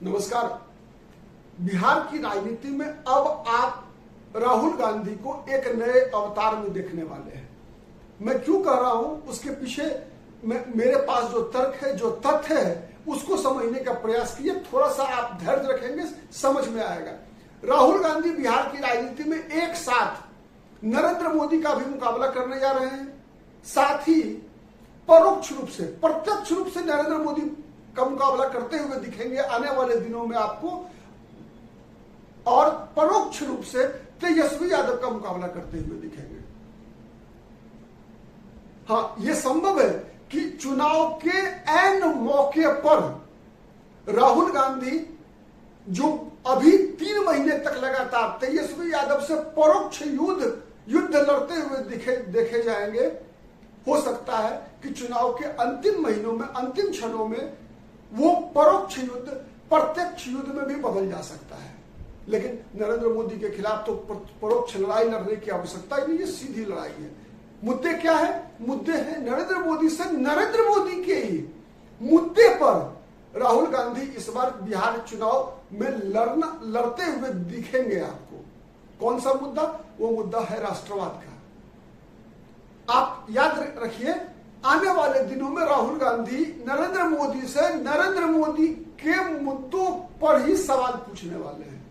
नमस्कार। बिहार की राजनीति में अब आप राहुल गांधी को एक नए अवतार में देखने वाले हैं। मैं क्यों कह रहा हूं, उसके पीछे मेरे पास जो तर्क है, जो तथ्य है, उसको समझने का प्रयास कीजिए। थोड़ा सा आप धैर्य रखेंगे, समझ में आएगा। राहुल गांधी बिहार की राजनीति में एक साथ नरेंद्र मोदी का भी मुकाबला करने जा रहे हैं, साथ ही परोक्ष रूप से, प्रत्यक्ष रूप से नरेंद्र मोदी का मुकाबला करते हुए दिखेंगे आने वाले दिनों में आपको, और परोक्ष रूप से तेजस्वी यादव का मुकाबला करते हुए दिखेंगे। हाँ, यह संभव है कि चुनाव के ऐन मौके पर राहुल गांधी, जो अभी 3 महीने तक लगातार तेजस्वी यादव से परोक्ष युद्ध लड़ते हुए देखे जाएंगे, हो सकता है कि चुनाव के अंतिम महीनों में, अंतिम क्षणों में वो परोक्ष युद्ध प्रत्यक्ष युद्ध में भी बदल जा सकता है। लेकिन नरेंद्र मोदी के खिलाफ तो परोक्ष लड़ाई लड़ने की आवश्यकता ही नहीं है, सीधी लड़ाई है। मुद्दे क्या है? मुद्दे हैं नरेंद्र मोदी से, नरेंद्र मोदी के ही मुद्दे पर राहुल गांधी इस बार बिहार चुनाव में लड़ते हुए दिखेंगे आपको। कौन सा मुद्दा? वो मुद्दा है राष्ट्रवाद का। आप याद रखिए, आने वाले दिनों में राहुल गांधी नरेंद्र मोदी से, नरेंद्र मोदी के मुद्दों पर ही सवाल पूछने वाले हैं।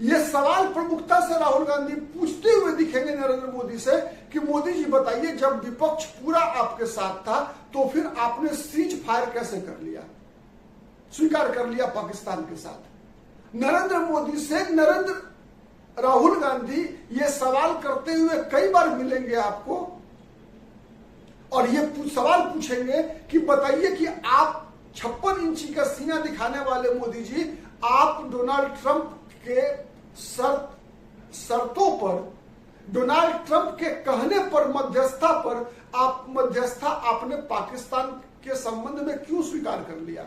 ये सवाल प्रमुखता से राहुल गांधी पूछते हुए दिखेंगे नरेंद्र मोदी से कि मोदी जी बताइए, जब विपक्ष पूरा आपके साथ था तो फिर आपने सीज फायर कैसे कर लिया, स्वीकार कर लिया पाकिस्तान के साथ। नरेंद्र मोदी से राहुल गांधी ये सवाल करते हुए कई बार मिलेंगे आपको, और ये सवाल पूछेंगे कि बताइए कि आप 56 इंची का सीना दिखाने वाले मोदी जी, आप डोनाल्ड ट्रंप के शर्तों पर, डोनाल्ड ट्रंप के कहने पर, मध्यस्थता आपने पाकिस्तान के संबंध में क्यों स्वीकार कर लिया?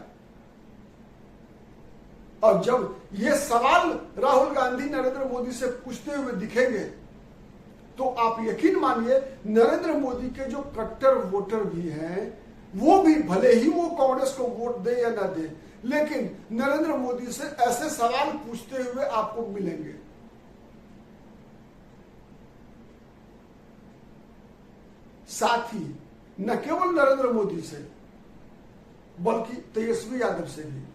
और जब ये सवाल राहुल गांधी नरेंद्र मोदी से पूछते हुए दिखेंगे तो आप यकीन मानिए, नरेंद्र मोदी के जो कट्टर वोटर भी हैं, वो भी भले ही वो कांग्रेस को वोट दे या ना दे, लेकिन नरेंद्र मोदी से ऐसे सवाल पूछते हुए आपको मिलेंगे। साथ ही न केवल नरेंद्र मोदी से, बल्कि तेजस्वी यादव से भी।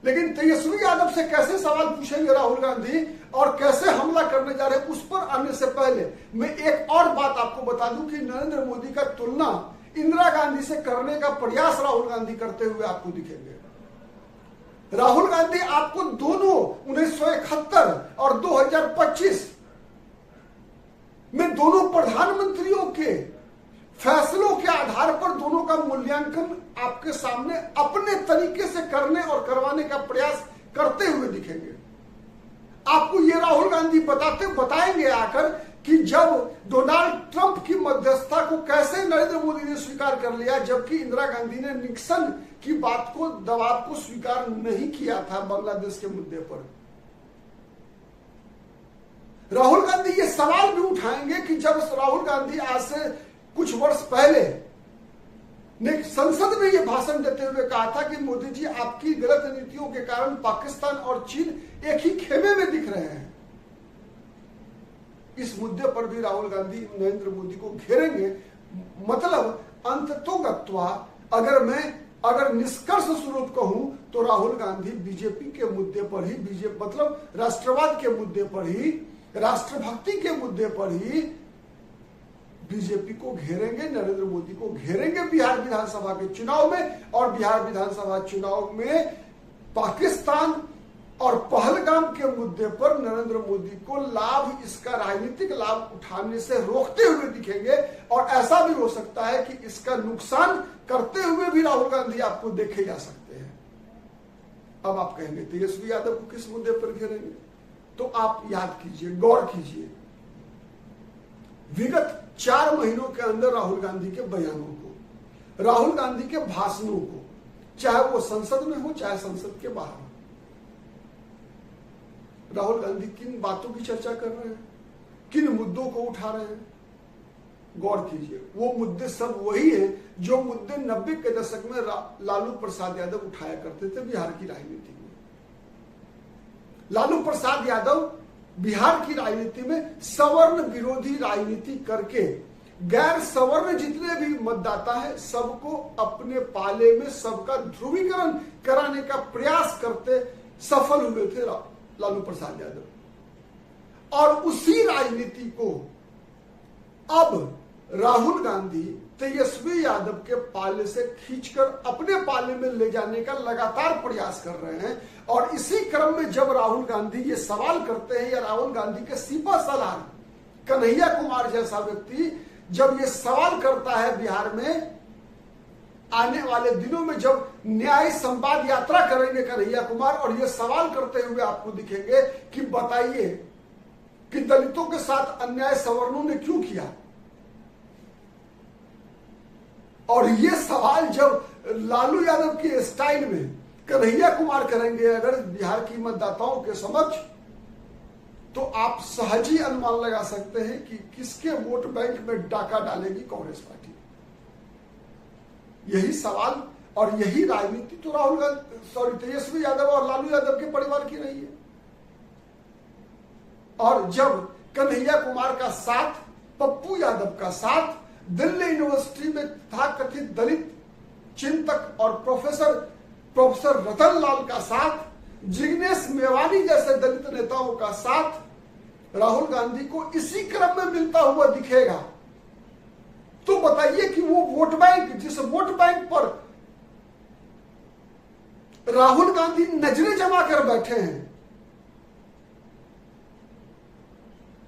लेकिन तेजस्वी यादव से कैसे सवाल पूछेंगे राहुल गांधी और कैसे हमला करने जा रहे हैं, उस पर आने से पहले मैं एक और बात आपको बता दूं कि नरेंद्र मोदी का तुलना इंदिरा गांधी से करने का प्रयास राहुल गांधी करते हुए आपको दिखेंगे। राहुल गांधी आपको दोनों 1971 और 2025 में दोनों प्रधानमंत्रियों के फैसलों के आधार पर दोनों का मूल्यांकन आपके सामने अपने तरीके से करने और करवाने का प्रयास करते हुए दिखेंगे। आपको ये राहुल गांधी बताएंगे आकर कि जब डोनाल्ड ट्रंप की मध्यस्थता को कैसे नरेंद्र मोदी ने स्वीकार कर लिया, जबकि इंदिरा गांधी ने निक्सन की बात को, दबाव को स्वीकार नहीं किया था बांग्लादेश के मुद्दे पर। राहुल गांधी ये सवाल भी उठाएंगे कि जब राहुल गांधी आज से कुछ वर्ष पहले ने संसद में यह भाषण देते हुए कहा था कि मोदी जी, आपकी गलत नीतियों के कारण पाकिस्तान और चीन एक ही खेमे में दिख रहे हैं। इस मुद्दे पर भी राहुल गांधी नरेंद्र मोदी को घेरेंगे। मतलब अंततोगत्वा अगर निष्कर्ष स्वरूप कहूं तो राहुल गांधी बीजेपी के मुद्दे पर ही, मतलब राष्ट्रवाद के मुद्दे पर ही, राष्ट्रभक्ति के मुद्दे पर ही बीजेपी को घेरेंगे, नरेंद्र मोदी को घेरेंगे बिहार विधानसभा के चुनाव में। और बिहार विधानसभा चुनाव में पाकिस्तान और पहलगाम के मुद्दे पर नरेंद्र मोदी को लाभ, इसका राजनीतिक लाभ उठाने से रोकते हुए दिखेंगे। और ऐसा भी हो सकता है कि इसका नुकसान करते हुए भी राहुल गांधी आपको देखे जा सकते हैं। अब आप कहेंगे तेजस्वी यादव को किस मुद्दे पर घेरेंगे? तो आप याद कीजिए, गौर कीजिए, विगत 4 महीनों के अंदर राहुल गांधी के बयानों को, राहुल गांधी के भाषणों को, चाहे वो संसद में हो चाहे संसद के बाहर हो, राहुल गांधी किन बातों की चर्चा कर रहे हैं, किन मुद्दों को उठा रहे हैं? गौर कीजिए, वो मुद्दे सब वही है जो मुद्दे 90 के दशक में लालू प्रसाद यादव उठाया करते थे बिहार की राजनीति में। लालू प्रसाद यादव बिहार की राजनीति में सवर्ण विरोधी राजनीति करके गैर सवर्ण जितने भी मतदाता है सबको अपने पाले में सबका ध्रुवीकरण कराने का प्रयास करते सफल हुए थे लालू प्रसाद यादव। और उसी राजनीति को अब राहुल गांधी तेजस्वी यादव के पाले से खींचकर अपने पाले में ले जाने का लगातार प्रयास कर रहे हैं। और इसी क्रम में जब राहुल गांधी ये सवाल करते हैं, या राहुल गांधी के सिपा सलार कन्हैया कुमार जैसा व्यक्ति जब ये सवाल करता है बिहार में, आने वाले दिनों में जब न्याय संवाद यात्रा करेंगे कन्हैया कुमार, और ये सवाल करते हुए आपको दिखेंगे कि बताइए कि दलितों के साथ अन्याय सवर्णों ने क्यों किया। और ये सवाल जब लालू यादव के स्टाइल में कन्हैया कुमार करेंगे अगर बिहार की मतदाताओं के समक्ष, तो आप सहज ही अनुमान लगा सकते हैं कि किसके वोट बैंक में डाका डालेगी कांग्रेस पार्टी। यही सवाल और यही राजनीति तो राहुल गांधी तेजस्वी यादव और लालू यादव के परिवार की रही है। और जब कन्हैया कुमार का साथ, पप्पू यादव का साथ, दिल्ली यूनिवर्सिटी में तथाकथित दलित चिंतक और प्रोफेसर रतन लाल का साथ, जिग्नेश मेवानी जैसे दलित नेताओं का साथ राहुल गांधी को इसी क्रम में मिलता हुआ दिखेगा, तो बताइए कि वो वोट बैंक, जिस वोट बैंक पर राहुल गांधी नजरें जमा कर बैठे हैं,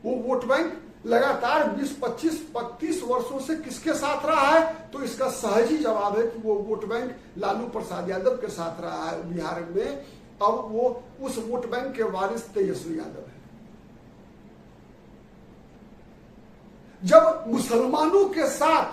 वो वोट बैंक लगातार 20, 25, 35 वर्षों से किसके साथ रहा है, तो इसका सहज ही जवाब है कि वो वोट बैंक लालू प्रसाद यादव के साथ रहा है बिहार में। अब वो उस वोट बैंक के वारिस तेजस्वी यादव है। जब मुसलमानों के साथ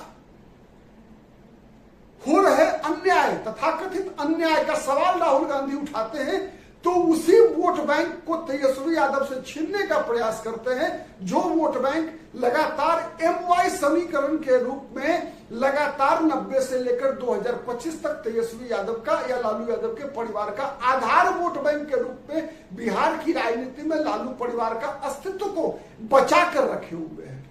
हो रहे अन्याय, तथाकथित अन्याय का सवाल राहुल गांधी उठाते हैं, तो उसी वोट बैंक को तेजस्वी यादव से छीनने का प्रयास करते हैं, जो वोट बैंक लगातार MY समीकरण के रूप में लगातार 90 से लेकर 2025 तक तेजस्वी यादव का या लालू यादव के परिवार का आधार वोट बैंक के रूप में बिहार की राजनीति में लालू परिवार का अस्तित्व को बचा कर रखे हुए हैं।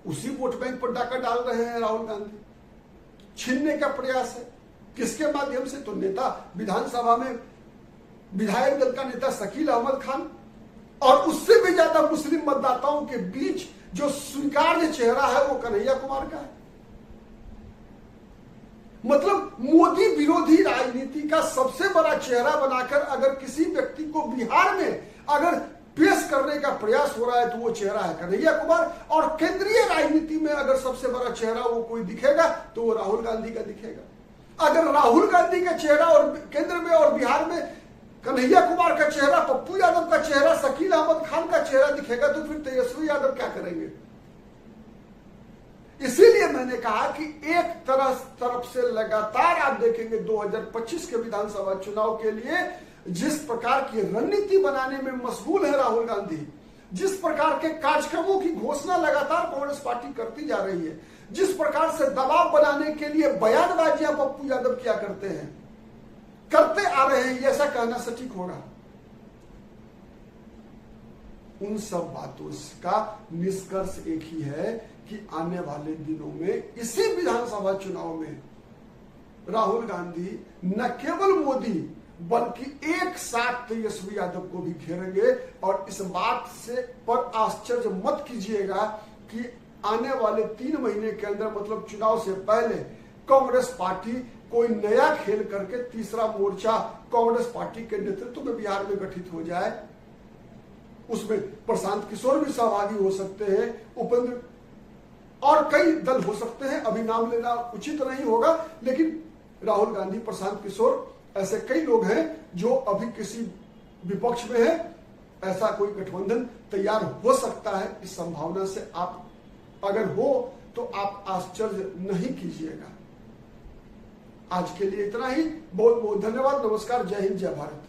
उसी वोट बैंक पर डाका डाल रहे हैं राहुल गांधी, छीनने का प्रयास है। किसके माध्यम से? तो नेता, विधानसभा में विधायक दल का नेता शकील अहमद खान, और उससे भी ज्यादा मुस्लिम मतदाताओं के बीच जो स्वीकार्य चेहरा है वो कन्हैया कुमार का है। मतलब मोदी विरोधी राजनीति का सबसे बड़ा चेहरा बनाकर अगर किसी व्यक्ति को बिहार में अगर पेश करने का प्रयास हो रहा है तो वो चेहरा है कन्हैया कुमार। और केंद्रीय राजनीति में अगर सबसे बड़ा चेहरा वो कोई दिखेगा तो वो राहुल गांधी का दिखेगा। अगर राहुल गांधी का चेहरा और केंद्र में और बिहार में कन्हैया कुमार का चेहरा, पप्पू यादव का चेहरा, शकील अहमद खान का चेहरा दिखेगा, तो फिर तेजस्वी यादव क्या करेंगे? इसीलिए मैंने कहा कि एक तरफ से लगातार आप देखेंगे 2025 के विधानसभा चुनाव के लिए जिस प्रकार की रणनीति बनाने में मशगूल है राहुल गांधी, जिस प्रकार के कार्यक्रमों की घोषणा लगातार कांग्रेस पार्टी करती जा रही है, जिस प्रकार से दबाव बनाने के लिए बयानबाजियां पप्पू यादव क्या करते आ रहे हैं, ऐसा कहना सटीक होगा। उन सब बातों का निष्कर्ष एक ही है कि आने वाले दिनों में इसी विधानसभा चुनाव में राहुल गांधी न केवल मोदी बल्कि एक साथ तेजस्वी यादव को भी घेरेंगे। और इस बात से पर आश्चर्य मत कीजिएगा कि आने वाले 3 महीने के अंदर, मतलब चुनाव से पहले, कांग्रेस पार्टी कोई नया खेल करके तीसरा मोर्चा कांग्रेस पार्टी के नेतृत्व में बिहार में गठित हो जाए। उसमें प्रशांत किशोर भी सहभागी हो सकते हैं, उपेंद्र और कई दल हो सकते हैं, अभी नाम लेना उचित नहीं होगा, लेकिन राहुल गांधी, प्रशांत किशोर, ऐसे कई लोग हैं जो अभी किसी विपक्ष में है। ऐसा कोई गठबंधन तैयार हो सकता है। इस संभावना से आप अगर हो तो आप आश्चर्य नहीं कीजिएगा। आज के लिए इतना ही। बहुत बहुत धन्यवाद। नमस्कार। जय हिंद, जय भारत।